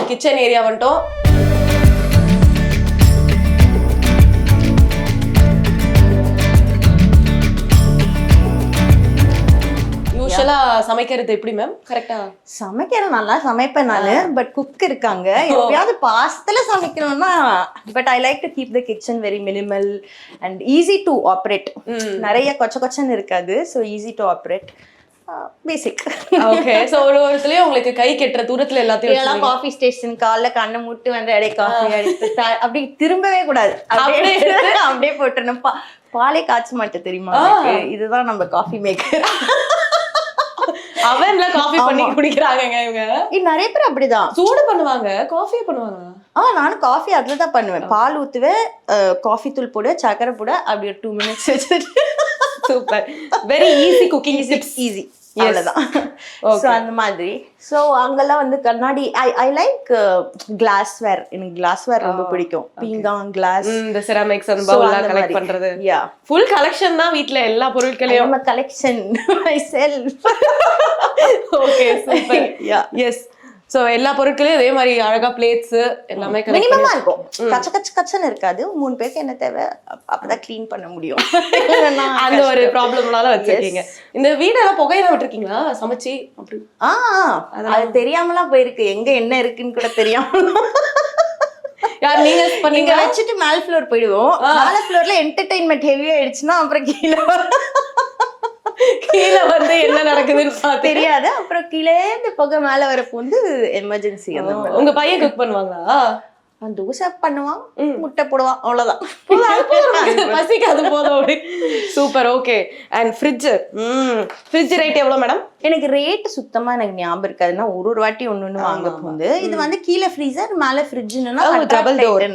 Kitchen area வந்துட்டோம். யூஷுவலா சமைக்கிறது எப்படி மேம்? கரெக்டா சமைக்கிறது நல்லா சமைப்பேன் நானு, பட் குக் இருக்காங்க. எப்பயாவது பாஸ்தல சமைக்கணும்னா, but I like to keep the kitchen very minimal and easy to operate. நிறைய கொச்சன்னு இருக்காது, so easy to operate. Basic. Okay. So ஒரு ஒருத்தலயே உங்களுக்கு கை கெட்டுற தூரத்துல எல்லாத்தையும் எல்லாம் காஃபி ஸ்டேஷன் காலைல கண்ணை மூட்டு வந்து அடே காஃபி அடித்து அப்படி திரும்பவே கூடாது, அப்படியே போட்டுறணும். பாலே காய்ச்ச மாட்டேன் தெரியுமா? இதுதான் நம்ம காஃபி மேக்கர். அவன்ல காஃபி பண்ணி குடிக்கிறாங்கங்க இவங்க. நிறைய பேர் அப்படிதான் சூடு பண்ணுவாங்க, காஃபியே பண்ணுவாங்க. நானும் காஃபி அதுல தான் பண்ணுவேன். பால் ஊத்துவேன், காஃபி தூள் போடு, சக்கரை போட, அப்படி ஒரு 2 minutes வச்சுட்டு. Super. Very easy cooking tips. Easy, அவ்வளவுதான். ஸோ அந்த மாதிரி. ஸோ அங்கெல்லாம் வந்து கண்ணாடி, ஐ லைக் கிளாஸ்வேர். எனக்கு கிளாஸ்வேர் ரொம்ப பிடிக்கும். பீங்கான் கிளாஸ், இந்த செராமிக்ஸ் அந்த பவுல்லாம் கலெக்ட் பண்றது. யா, ஃபுல் கலெக்ஷன் தான் வீட்ல எல்லா பொருட்களையும். நம்ம collection I sell. Okay, super. Yeah, yes. So எல்லா பொருட்களையும் அதே மாதிரி அழகா பிளேட்ஸ் எல்லாமே மினிமமா இருக்கும். கச்சன்னு இருக்காது. 3 பேருக்கு என்ன தேவை அப்பதான் கிளீன் பண்ண முடியும். அந்த ஒரு ப்ராப்ளம்னால வச்சிருக்கீங்க. இந்த வீடெல்லாம் புகையில விட்டுருக்கீங்களா சமைச்சு? அப்படி அது தெரியாமலாம் போயிருக்கு. எங்க என்ன இருக்குன்னு கூட தெரியாம. யார் நீங்க பண்ணீங்க? வச்சுட்டு மேல் ஃப்ளோர் போயிடுவோம். மேல ஃப்ளோர்ல என்டர்டைன்மெண்ட் ஹெவியா ஆயிடுச்சுன்னா அப்புறம் கீழே வந்து என்ன நடக்குதுன்னு தெரியாது. அப்புறம் கீழே இந்த புகை மேல வரப்போ வந்து எமர்ஜென்சி. உங்க பையன் குக் பண்ணுவாங்களா? தோசை பண்ணுவான், முட்டை போடுவான், அவ்வளவுதான். பசிக்காது போதும். Super. Okay. And fridge rate எவ்வளவு மேடம்? எனக்கு ரேட் சுத்தமா எனக்கு ஞாபகம் இருக்காதுன்னா ஒரு வாட்டி ஒண்ணு வாங்க போகுது. இது வந்து கீழே ஃப்ரீசர் மேல ஃப்ரிட்ஜ்னா டபுள் டோர்.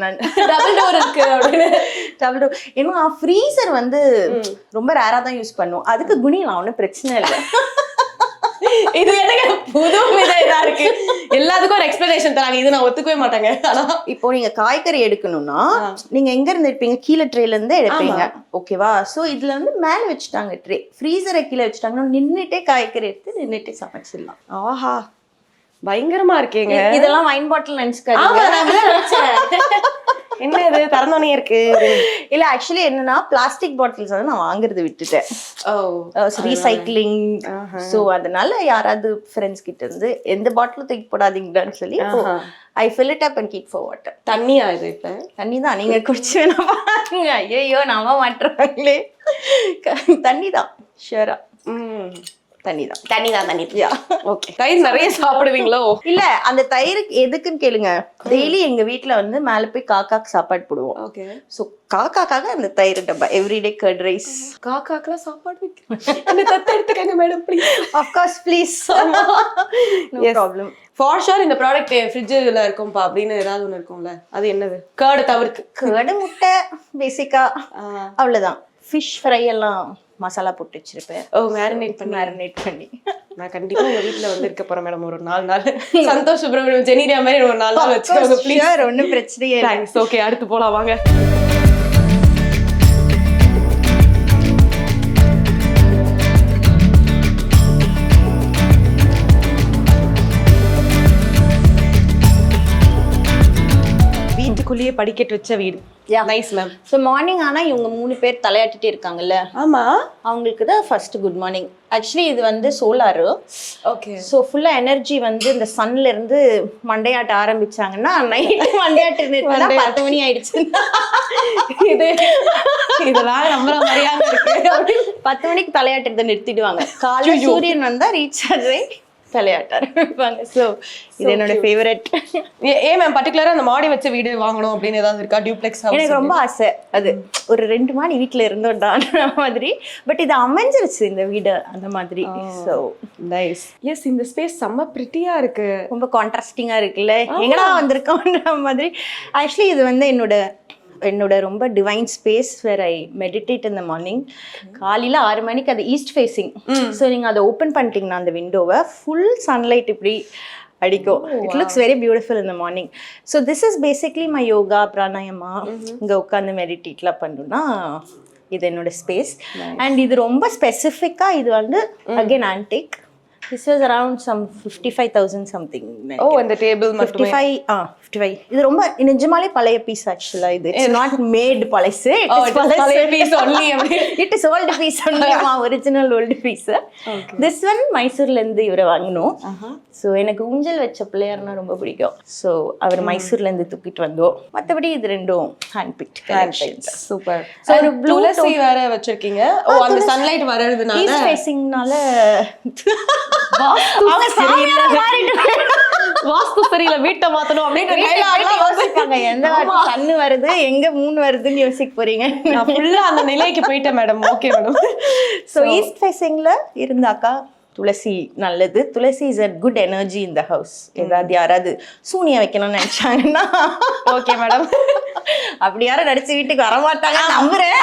டபுள் டோர் இருக்கு அப்படின்னு. Double door. ஏன்னா ஃப்ரீசர் வந்து ரொம்ப ரேரா தான் யூஸ் பண்ணுவோம். அதுக்கு குணிலாம் ஒன்றும் பிரச்சனை இல்லை. இது எனக்கு புது இதா இருக்கு. எல்லாத்துக்கும் ஒரு எக்ஸ்பிளனேஷன் தராங்க. இது நான் ஒத்துக்கவே மாட்டேங்க. ஆனா இப்போ நீங்க காய்கறி எடுக்கணும்னா நீங்க எங்க இருந்து எடுப்பீங்க? கீழே ட்ரேல இருந்து எடுப்பீங்க, ஓகேவா? சோ இதுல வந்து மேல வச்சுட்டாங்க ட்ரே, ஃப்ரீசரை கீழே வச்சுட்டாங்கன்னா நின்னுட்டே காய்கறி எடுத்து நின்னுட்டே சமைச்சிடலாம். ஆஹா, பயங்கரமா இருக்கீங்க. இதெல்லாம் வைன் பாட்டில் நினைச்சுக்காதீங்க. என்ன இது திறந்தோனே இருக்கு? இல்ல, ஆக்சுவலி என்னன்னா பிளாஸ்டிக் பாட்டில்ஸ் வந்து நான் வாங்குறது விட்டுட்டேன். ரீசைக்ளிங். சோ அதனால யாராவது ஃப்ரெண்ட்ஸ் கிட்ட இருந்து எந்த பாட்டிலும் தூக்கி போடாதீங்கன்னு சொல்லி I fill it up and keep for water. தண்ணியா இது? இப்ப தண்ணி தான். நீங்க குடிச்சு வேணா பாருங்க. ஐயோ நாம மாட்டுறாங்களே. தண்ணி தான், ஷியரா தண்ணி தான். ஓகே. தயிர் நிறைய சாப்பிடுவீங்களோ? இல்ல, அந்த தயிருக்கு எதுக்குன்னு கேளுங்க. டெய்லி எங்க வீட்ல வந்து மேல போய் காக்காக்கு சாப்பாடு போடுவோம். ஓகே. சோ காக்காக்காக அந்த தயிர் டப்பா எவ்ரிடே கர்ட் ரைஸ். காக்காக்கெல்லாம் சாப்பாடு வைக்கிறேன். என்ன தத்து எடுத்துக்கங்க madam please. Of course please. No problem. For sure இந்த ப்ராடக்ட் ஃப்ரிட்ஜ்ல இருக்கும்பா அப்படின்னு ஏதாவது ஒன்று இருக்கும்ல, அது என்னது? கர்டு தவிர்த்து. கர்டு, முட்டை, பேசிக்கா அவ்வளவுதான். ஃபிஷ் ஃப்ரை எல்லாம் மசாலா போட்டு வச்சிருப்பேன். மேரினேட் பண்ணி. நான் கண்டிப்பா உங்க வீட்ல வந்து இருக்க போறேன் மேடம். ஒரு 4 நாள் சந்தோஷ் சுப்ரமணியம் ஜெனிரியா மாதிரி ஒரு 4 நாள் வச்சுக்கோங்க ப்ளீஸ். ஒன்னும் பிரச்சனையே இல்லை. தேங்க்ஸ். ஓகே, அடுத்து போலாம் வாங்க. வீட்டுக்குள்ளேயே படிக்கட்டு வச்ச வீடு. Nice ma'am. ஸோ மார்னிங் ஆனால் இவங்க 3 பேர் தலையாட்டிட்டே இருக்காங்கல்ல. ஆமா, அவங்களுக்கு தான் ஃபர்ஸ்ட் குட் மார்னிங். ஆக்சுவலி இது வந்து சோலாரு. ஓகே. ஸோ ஃபுல்லா எனர்ஜி வந்து இந்த சன்ல இருந்து மண்டையாட்ட ஆரம்பிச்சாங்கன்னா நைட் மண்டையாட்டு 10 மணி ஆயிடுச்சு. இதெல்லாம் நம்புற மாதிரியாக இருக்கு. 10 மணிக்கு தலையாட்டுறதை நிறுத்திடுவாங்க. காலைல சூரியன் வந்தா ரீசார்ஜ் ஆகி தலையாட்ட ஆரம்பிப்பாங்க. ஸோ இது என்னோட ஃபேவரட். ஏன் மேம் பர்டிகுலரா அந்த மாடி வச்ச வீடு வாங்கணும் அப்படின்னு ஏதாவது இருக்கா? டியூப்ளெக்ஸ் ஹவுஸ் எனக்கு ரொம்ப ஆசை. அது ஒரு 2 மாடி வீட்டுல இருந்தோம்டான்ற மாதிரி. பட் இது அமைஞ்சிருச்சு இந்த வீடு அந்த மாதிரி. So nice. எஸ், இந்த ஸ்பேஸ் செம்ம பிரிட்டியா இருக்கு. ரொம்ப கான்ட்ராஸ்டிங்கா இருக்குல்ல, எங்கடா வந்திருக்கோன்ற மாதிரி. ஆக்சுவலி இது வந்து என்னோட ரொம்ப divine space where I meditate in the morning. காலையில் 6 மணிக்கு அது ஈஸ்ட் ஃபேஸிங். ஸோ நீங்கள் அதை ஓப்பன் பண்ணிட்டீங்கன்னா அந்த விண்டோவை ஃபுல் சன்லைட் இப்படி அடிக்கும். It looks very beautiful in the morning. So this is basically my yoga pranayama. இங்கே உட்காந்து மெடிடேட்லாம் பண்ணணும்னா இது என்னோட ஸ்பேஸ். அண்ட் இது ரொம்ப ஸ்பெசிஃபிக்காக இது வந்து again antique. This was around some 55,000 something. ஓ இந்த டேபிள் மட்டும் 55. இது ரொம்ப நிஜமாலே பழைய பீஸ் ஆக்சுவலா இது. It's not made பழசு. பழைய piece only. It is old piece only. Original old piece. This one மைசூர்ல இருந்து இவரை வாங்கினோம். ஸோ எனக்கு ஊஞ்சல் வச்ச பிள்ளையார்னா ரொம்ப பிடிக்கும். ஸோ அவர் மைசூர்ல இருந்து தூக்கிட்டு வந்தோம். மற்றபடி இது ரெண்டும் hand picked collections. Super. So ஒரு துளசி வேற வச்சிருக்கீங்க. ஓ அந்த சன்லைட் வரதுனால ஈஸ்ட் ஃபேசிங்னால வாஸ்து சரியில்லை வீட்டை மாத்தணும் அப்படின்னு யோசிப்பாங்க. எந்த கண்ணு வருது எங்க மூணு வருதுன்னு யோசிக்க போறீங்க. நான் ஃபுல்லா அந்த நிலைக்கு போயிட்டேன் madam. Okay madam. So east ஃபேசிங்ல இருந்தாக்கா துளசி நல்லது. Tulsi is a good energy in the house. ஏதாவது யாராவது சூனியம் வைக்கணும்னு நினைச்சாங்கன்னா ஓகே மேடம். அப்படி யாரும் நடிச்சு வீட்டுக்கு வரமாட்டாங்க நம்புறேன்.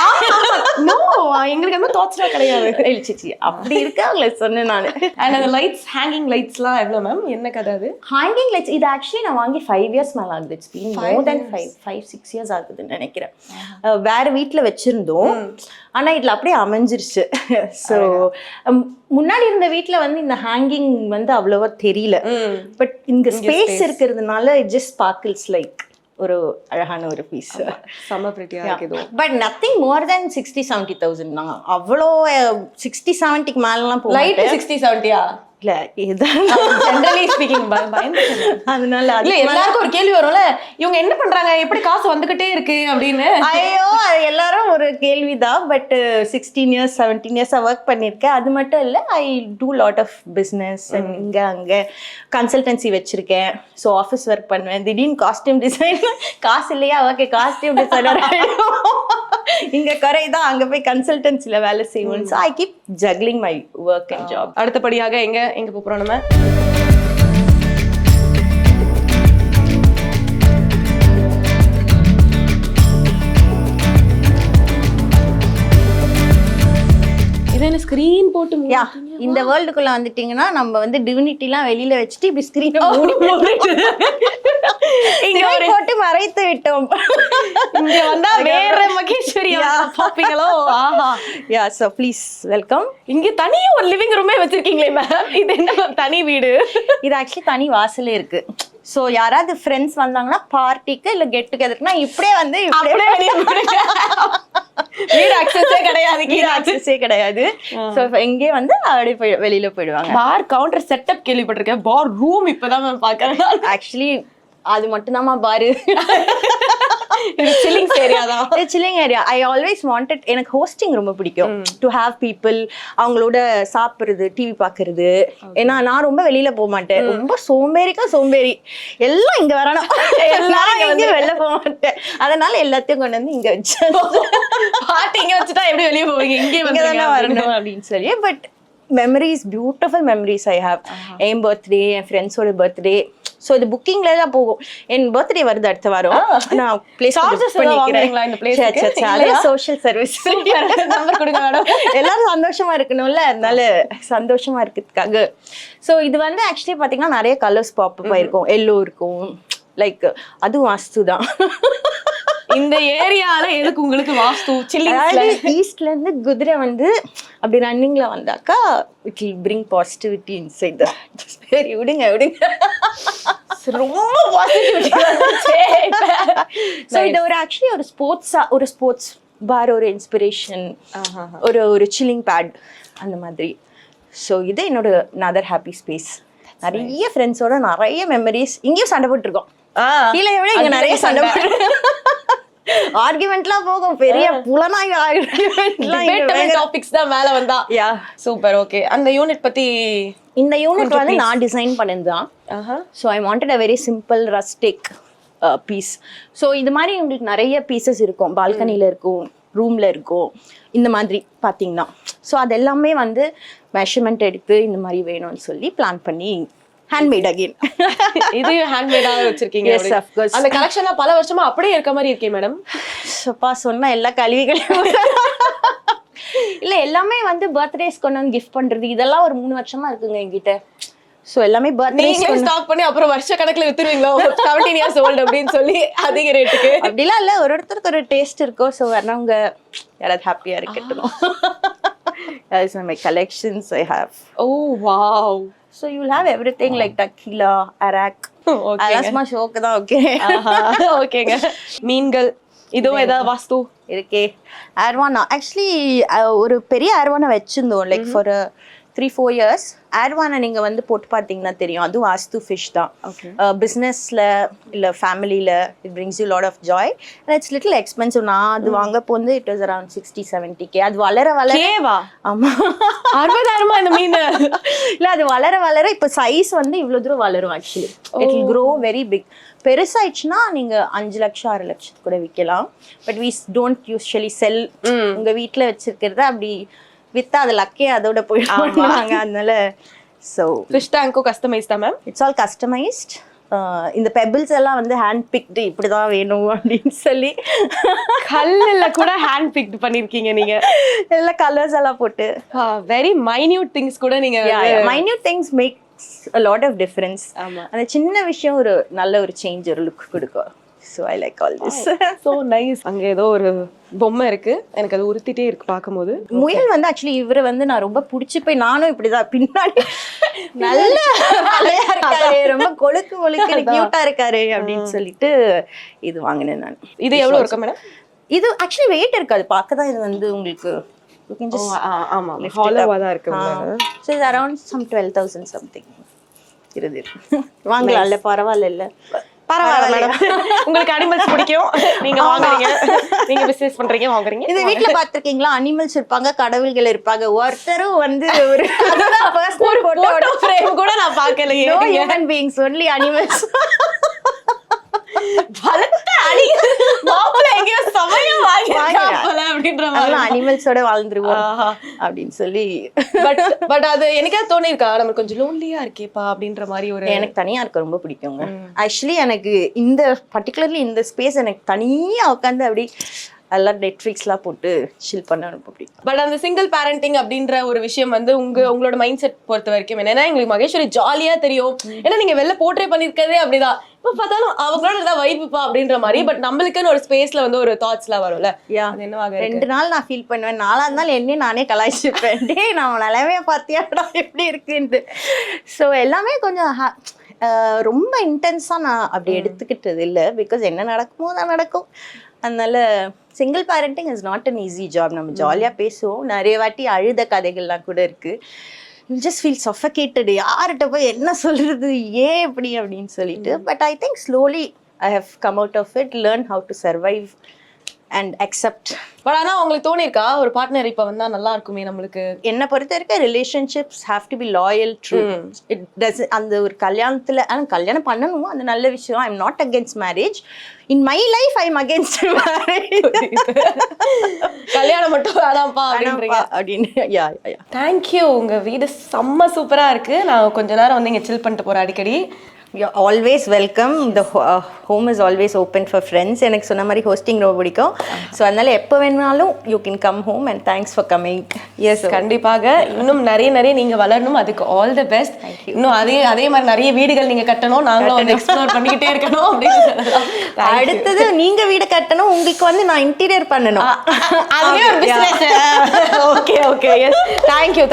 எங்களுக்கு வந்து தோச்சா கிடையாது. சிச்சி அப்படி இருக்கு அவங்கள சொன்னேன் நான். அண்ட் அந்த லைட்ஸ் ஹேங்கிங் லைட்ஸ்லாம் எவ்வளோ மேம்? என்ன கதை அது? ஹேங்கிங் லைட்ஸ் இது ஆக்சுவலி நான் வாங்கி 5 years மேலே ஆகுது. It's been more then 5-6 years ஆகுதுன்னு நினைக்கிறேன். வேற வீட்டில் வச்சிருந்தோம். ஆனா இதுல அப்படியே அமைஞ்சிருச்சு. ஸோ முன்னாடி இருந்த வீட்டில் வந்து இந்த ஹேங்கிங் வந்து அவ்வளவா தெரியல. பட் இங்க ஸ்பேஸ் இருக்கிறதுனால இட் ஜஸ்ட் ஸ்பார்க்கிள்ஸ் லைக் ஒரு அழகான ஒரு பீஸ். செம்ம பிரிட்டியா இருக்குது. பட் நத்திங் மோர் தென் 60-70,000 தான். அவ்வளோ 60-70க்கு மேலாம் போகும். லைட் 60-70யா? இல்ல இதுதான் ஜெனரலி ஸ்பீக்கிங். அதனால இல்ல எல்லாருக்கும் ஒரு கேள்வி வரும்ல, இவங்க என்ன பண்றாங்க, எப்படி காசு வந்துகிட்டே இருக்கு அப்படின்னு. ஐயோ எல்லாரும் ஒரு கேள்விதான். பட் 16 years 17 years ஒர்க் பண்ணிருக்கேன். அது மட்டும் இல்ல, ஐ டூ லாட் ஆஃப் பிஸ்னஸ். இங்க அங்க கன்சல்டன்சி வச்சிருக்கேன். ஸோ ஆஃபீஸ் ஒர்க் பண்ணுவேன். திடீர்னு காஸ்டியூம் டிசைன் காசு இல்லையா, ஓகே காஸ்டியூம் டிசைனர் இங்க கரைதான், அங்க போய் கன்சல்டன்சில வேலை செய்வோம். So I keep juggling my work and job. அடுத்தபடியாக எங்க போறோம் நம்ம? ஸ்கிரீன் போட்டு இந்த வேர்ல்டுக்குள்ள வந்துட்டீங்கன்னா நம்ம வந்து டிவினிட்டிலாம் வெளியில வச்சுட்டு இப்படி ஸ்கிரீனை மூடி போட்டு இங்க போட்டு மறைத்து விட்டோம். இங்க வந்தா வேற மகேஸ்வரியா பாப்பீங்களோ? ஆஹா. Yeah so please welcome. இங்க தனியா ஒரு லிவிங் ரூமே வச்சிருக்கீங்களே மேம், இது என்ன தனி வீடு? இது ஆக்சுவலி தனி வாசலே இருக்கு. ஸோ யாராவது ஃப்ரெண்ட்ஸ் வந்தாங்கன்னா பார்ட்டிக்கு இல்லை கெட் டுகெதர்னா இப்படியே வந்து வீடு அக்சஸே கிடையாது, வீடு அக்சஸே கிடையாது. ஸோ எங்கே வந்து அப்படியே வெளியில போயிடுவாங்க. பார் கவுண்டர் செட்டப் கேள்விப்பட்டிருக்கேன், பார் ரூம் இப்பதான் மேம் பாக்குறேன். ஆக்சுவலி அது மட்டும்தாம்மா பாரு. சில்லிங் ஏரியா தான். Chilling area. I always wanted, எனக்கு ஹோஸ்டிங் ரொம்ப பிடிக்கும். டு ஹேவ் பீப்புள், அவங்களோட சாப்பிடுறது, டிவி பாக்குறது. ஏன்னா நான் ரொம்ப வெளியில போக மாட்டேன். ரொம்ப சோம்பேறி. எல்லாம் இங்க வரணும், எல்லாரும் இங்க வெளில போக மாட்டேன். அதனால எல்லாத்தையும் கொண்டு வந்து இங்க வச்சேன். பாட்டு இங்க வச்சுட்டா எப்படி வெளியே போவீங்க? இங்கே தானே வரணும் அப்படின்னு சொல்லி. But memories, beautiful memories I have. என் பர்த்டே, என் ஃப்ரெண்ட்ஸோட பர்த்டே. ஸோ இது புக்கிங்ல தான் போகும். என் பர்த்டே வருது அடுத்த வாரம். நான் பிளேஸ் சோஷியல் சர்வீஸ் நம்பர் கொடுங்க மேடம். எல்லாரும் சந்தோஷமா இருக்கணும்ல, அதனால சந்தோஷமா இருக்கிறதுக்காக. ஸோ இது வந்து ஆக்சுவலி பாத்தீங்கன்னா நிறைய கலர்ஸ் பாப்பப் ஆயிருக்கும். எல்லோ இருக்கும், லைக் அதுவும் வாஸ்து தான். இந்த ஏரியால எதுக்கு உங்களுக்கு வாஸ்து? ஈஸ்ட்ல இருந்து குதிரை வந்து அப்படி ரன்னிங்ல வந்தாக்கா it will bring positivity inside. சரி விடுங்க ரொம்ப பாசிட்டிவிட்டி. ஸோ இது ஒரு ஆக்சுவலி ஒரு ஸ்போர்ட்ஸ் பார், ஒரு இன்ஸ்பிரேஷன், ஒரு சில்லிங் பேட் அந்த மாதிரி. ஸோ இது என்னோட அதர் ஹாப்பி ஸ்பேஸ். நிறைய ஃப்ரெண்ட்ஸோட நிறைய மெமரிஸ். இங்கேயும் சண்டை போட்டுருக்கோம். கீழே விட இங்க நிறைய சண்டை போட்டு ஆர்குமெண்ட்லாம் போகும். பெரிய புலனாய் டாபிக்ஸ் தான் மேல வந்தா. Yeah super. ஓகே, அந்த யூனிட் பத்தி. இந்த யூனிட் வந்து நான் டிசைன் பண்ணதுதான். So I wanted a very simple rustic piece. So இது மாதிரி உங்களுக்கு நிறைய பீசஸ் இருக்கும். பால்கனில இருக்கும், ரூம்ல இருக்கும், இந்த மாதிரி பார்த்தீங்கன்னா. ஸோ அது எல்லாமே வந்து மெஷர்மெண்ட் எடுத்து இந்த மாதிரி வேணும்னு சொல்லி பிளான் பண்ணி ஹேண்ட்மேட் அகைன். இது ஹேண்ட்மேடாக வச்சிருக்கீங்க? Yes of course. அந்த கலெக்ஷன்லாம் பல வருஷமா அப்படியே இருக்க மாதிரி இருக்கே மேடம். சப்பா சொன்னா எல்லா கல்விகளையும் இல்ல, எல்லாமே வந்து பர்த்டேஸ் கொண்டு வந்து கிஃப்ட் பண்றது, இதெல்லாம் ஒரு 3 வருஷமா இருக்குங்க என்கிட்ட. ஸோ எல்லாமே பர்த்டே ஸ்டாக் பண்ணி அப்புறம் வருஷ கணக்குல வித்துருவீங்களா? 17 years old அப்படின்னு சொல்லி அதிக ரேட்டுக்கு? அப்படிலாம் இல்ல, ஒருத்தருக்கு ஒரு டேஸ்ட் இருக்கும். ஸோ வரவங்க யாராவது ஹாப்பியா இருக்கட்டும். That is my collections I have. O wow. So you'll have everything like tequila, arak. Okay. அதெல்லாம் சும்மா ஷோக்கு தான். ஓகே. ஓகேங்க. மீன்கள் இதுவும் ஏதாவது வாஸ்து இருக்கே. அர்வானா ஆக்சுவலி ஒரு பெரிய அர்வானா வச்சிருந்தோம் லைக் ஃபார் 3-4 years. அர்வானா நீங்க வந்து போட்டு பார்த்தீங்கன்னா தெரியும், அது வாஸ்து ஃபிஷ் தான். பிஸ்னஸ்ல இல்லை ஃபேமிலியில் it brings you lot of joy. It's little expensive. நான் அது வாங்க போது இட் வாஸ் அரௌண்ட் 60-70K. அது வளர வளர கேவா. ஆமா 60,000 இந்த மீன். இல்லை அது வளர வளர இப்போ சைஸ் வந்து இவ்வளோ தூரம் வளரும். Actually it will grow very big. பெருசாயிடுச்சுன்னா நீங்க 5 லட்சம் 6 லட்சத்துக்கு கூட விற்கலாம். But we don't usually sell. உங்க வீட்டில் வச்சிருக்கிறத அப்படி வித்தா அது லக்கே அதோட போயிடுவாங்க. அதனால ஸோ ஃபிஷ் டேங்க்கும் கஸ்டமைஸ் தான் மேம். It's all customised. இந்த பெபிள்ஸ் எல்லாம் வந்து ஹேண்ட் பிக்டு இப்படிதான் வேணும் அப்படின்னு சொல்லி கல்லுல கூட ஹேண்ட் பிக்ட் பண்ணிருக்கீங்க நீங்க. எல்லாம் கலர்ஸ் எல்லாம் போட்டு வெரி மைன்யூட் திங்ஸ் கூட நீங்க minute things makes a lot of difference. அந்த சின்ன விஷயம் ஒரு நல்ல ஒரு சேஞ்ச் ஒரு லுக் கொடுக்கும். So I like all this. So nice. அங்க ஏதோ ஒரு பொம்மை இருக்கு, எனக்கு அது உறுத்திட்டே இருக்கு பாக்கும்போது. முயல் வந்து ஆக்சுவலி இவரை வந்து நான் ரொம்ப பிடிச்சி போய் நானும் இப்படிதான் பின்னாடி நல்ல அழகா இருக்காரு, ரொம்ப கொழுக்கு கொழுக்கு கியூட்டா இருக்காரு அப்படின்னு சொல்லிட்டு இது வாங்கினேன் நான். இது எவ்வளவு இருக்கு மேடம்? இது ஆக்சுவலி வெயிட் இருக்காது, பார்க்க இது வந்து உங்களுக்கு ஆமா ஹாலோவா தான் இருக்கு. So it's around some 12,000 something. இருது வாங்கலாம்ல, பரவாயில்ல. இல்ல பரவாயில்ல மேடம், உங்களுக்கு அனிமல்ஸ் பிடிக்கும், நீங்க வாங்குறீங்க, நீங்க பிசினஸ் பண்றீங்க, வாங்குறீங்க. இது வீட்ல பாத்துருக்கீங்களா? அனிமல்ஸ் இருப்பாங்க, கடவுள்கள் இருப்பாங்க, ஒருத்தரும் வந்து ஒரு பர்சனல் போட்டோ ஃப்ரேம் கூட நான் பார்க்கலையே. No human beings, only animals. பலத்த அடி மாப்பிள்ளை எங்கேயோ சமயம் வாங்கிட்டாப்பல அப்படின்ற மாதிரி அனிமல்ஸோட வாழ்ந்துருவோம் அப்படின்னு சொல்லி. பட் அது எனக்காவது தோணிருக்கா நம்ம கொஞ்சம் லோன்லியா இருக்கேப்பா அப்படின்ற மாதிரி? ஒரு எனக்கு தனியா இருக்க ரொம்ப பிடிக்குங்க. ஆக்சுவலி எனக்கு இந்த பர்டிகுலர்லி இந்த ஸ்பேஸ் எனக்கு தனியா உட்காந்து அப்படி எல்லாம் நெட்ஃப்ளிக்ஸ்லாம் போட்டு ஷில் பண்ண ரொம்ப பிடிக்கும். பட் அந்த சிங்கிள் பேரண்டிங் அப்படின்ற ஒரு விஷயம் வந்து உங்களோட மைண்ட் செட் பொறுத்த வரைக்கும் என்னன்னா, எங்களுக்கு மகேஸ்வரி ஜாலியா தெரியும், ஏன்னா நீங்க வெளில போர்ட்ரே பண்ணிருக்கதே அப்படிதான், இப்ப பார்த்தாலும் அவங்களோட தான் வைப்புப்பா அப்படின்ற மாதிரி. பட் நம்மளுக்குன்னு ஒரு ஸ்பேஸ்ல வந்து ஒரு தாட்ஸ்லாம் வரும்ல, அது என்னவாக 2 நாள் நான் ஃபீல் பண்ணுவேன், 4ஆவது நாள் என்னையும் நானே கலாய்ச்சிருப்பேன், டே நான் நிலைமையை பார்த்தியாடா எப்படி இருக்குன்ட்டு. ஸோ எல்லாமே கொஞ்சம் ரொம்ப இன்டென்ஸாக நான் அப்படி எடுத்துக்கிட்டது இல்லை, பிகாஸ் என்ன நடக்குமோ தான் நடக்கும். அதனால single parenting is not an easy job. நம்ம ஜாலியாக பேசுவோம், நிறைய வாட்டி அழுத கதைகள்லாம் கூட இருக்கு. யூ ஜஸ்ட் ஃபீல் சஃபகேட்டட், யார்கிட்ட போய் என்ன சொல்றது, ஏன் இப்படி அப்படின்னு சொல்லிட்டு. But I think slowly I have come out of it, learn how to survive and accept. But ஆனால் உங்களுக்கு தோணிருக்கா ஒரு பார்ட்னர் இப்போ வந்தால் நல்லா இருக்குமே நம்மளுக்கு? என்னை பொறுத்த வரைக்கும் relationships have to be loyal, true. It does அந்த ஒரு கல்யாணத்தில் கல்யாணம் பண்ணணும், அது நல்ல விஷயம். I am not against marriage. In my life I am against marriage. கல்யாணம் மட்டும் வேணாம்ப்பா அப்படின்னு. யா யா தேங்க்யூ. உங்கள் வீடு செம்ம சூப்பராக இருக்குது. நான் கொஞ்ச நேரம் வந்து இங்கே சில் பண்ணிட்டு போகிறேன் அடிக்கடி. You're always welcome. The home is always open for friends. எனக்கு சொன்ன மாதிரி ஹோஸ்டிங் ரொம்ப பிடிக்கும். ஸோ அதனால எப்போ வேணாலும் you can come home and thanks for coming. Yes, கண்டிப்பாக இன்னும் நிறைய நீங்கள் வளரணும், அதுக்கு ஆல் தி பெஸ்ட். இன்னும் அதே மாதிரி நிறைய வீடுகள் நீங்கள் கட்டணும், நாங்களும் வந்து எக்ஸ்ப்ளோர் பண்ணிக்கிட்டே இருக்கணும் அப்படின்னு. அடுத்தது நீங்கள் வீடு கட்டணும், உங்களுக்கு வந்து நான் இன்டீரியர் பண்ணணும், அதுவே ஒரு business. Okay okay. Yes, thank you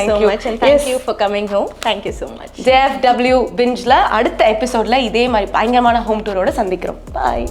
so much and thank you for coming home. Thank you so much. JFW Bingeல அடுத்த எபிசோட்ல இதே மாதிரி பயங்கரமான ஹோம் டூரோட சந்திக்கிறோம். பாய்.